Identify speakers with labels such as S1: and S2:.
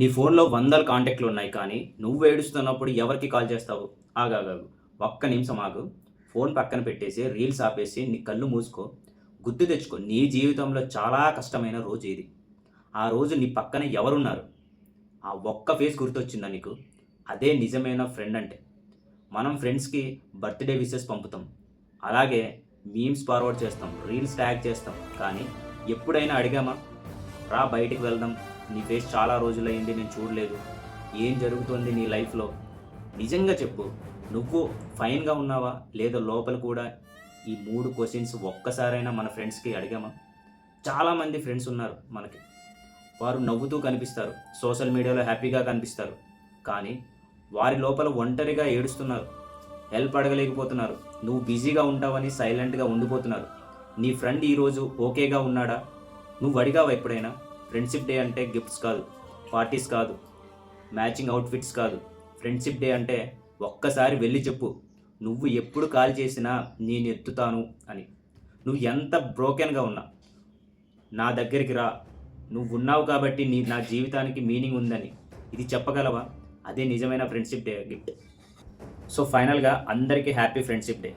S1: నీ ఫోన్‌లో వందల కాంటాక్ట్‌లు ఉన్నాయి కానీ, నువ్వు ఏడుస్తున్నప్పుడు ఎవరికి కాల్ చేస్తావు? ఆగాగాగు. ఒక్క నిమిషం ఆగు. ఫోన్ పక్కన పెట్టేసి, రీల్స్ ఆపేసి, నీ కళ్ళు మూసుకో. గుర్తు తెచ్చుకో. నీ జీవితంలో చాలా కష్టమైన రోజు ఇది. ఆ రోజు నీ పక్కన ఎవరున్నారు? ఆ ఒక్క ఫేస్ గుర్తొచ్చిందా నీకు? అదే నిజమైన ఫ్రెండ్ అంటే. మనం ఫ్రెండ్స్‌కి బర్త్‌డే విషెస్ పంపుతాం. అలాగే మీమ్స్ ఫార్వర్డ్ చేస్తాం. రీల్స్ ట్యాగ్ చేస్తాం. కానీ ఎప్పుడైనా అడిగామా? రా బయటికి వెళ్దాం. నీ ఫేస్ చాలా రోజులయింది నేను చూడలేదు. ఏం జరుగుతోంది నీ లైఫ్‌లో? నిజంగా చెప్పు. నువ్వు ఫైన్‌గా ఉన్నావా? లేదా లోపల కూడా ఈ 3 క్వెషన్స్ ఒక్కసారైనా మన ఫ్రెండ్స్‌కి అడిగామా? చాలామంది ఫ్రెండ్స్ ఉన్నారు మనకి. వారు నవ్వుతూ కనిపిస్తారు. సోషల్ మీడియాలో హ్యాపీగా కనిపిస్తారు. కానీ వారి లోపల ఒంటరిగా ఏడుస్తున్నారు. హెల్ప్ అడగలేకపోతున్నారు. నువ్వు బిజీగా ఉంటావని సైలెంట్‌గా ఉండిపోతున్నారు. నీ ఫ్రెండ్ ఈరోజు ఓకేగా ఉన్నాడా? నువ్వు అడిగావా ఎప్పుడైనా? ఫ్రెండ్షిప్ డే అంటే గిఫ్ట్స్ కాదు, పార్టీస్ కాదు, మ్యాచింగ్ అవుట్‌ఫిట్స్ కాదు. ఫ్రెండ్షిప్ డే అంటే ఒక్కసారి వెళ్లి చెప్పు. నువ్వు ఎప్పుడు కాల్ చేసినా నేనెత్తుతాను అని. నువ్వు ఎంత బ్రోకెన్‌గా ఉన్నా నా దగ్గరికి రా. నువ్వున్నావు కాబట్టి నా జీవితానికి మీనింగ్ ఉందని. ఇది చెప్పగలవా? అదే నిజమైన ఫ్రెండ్షిప్ డే గిఫ్ట్. సో, ఫైనల్‌గా అందరికీ హ్యాపీ ఫ్రెండ్షిప్ డే.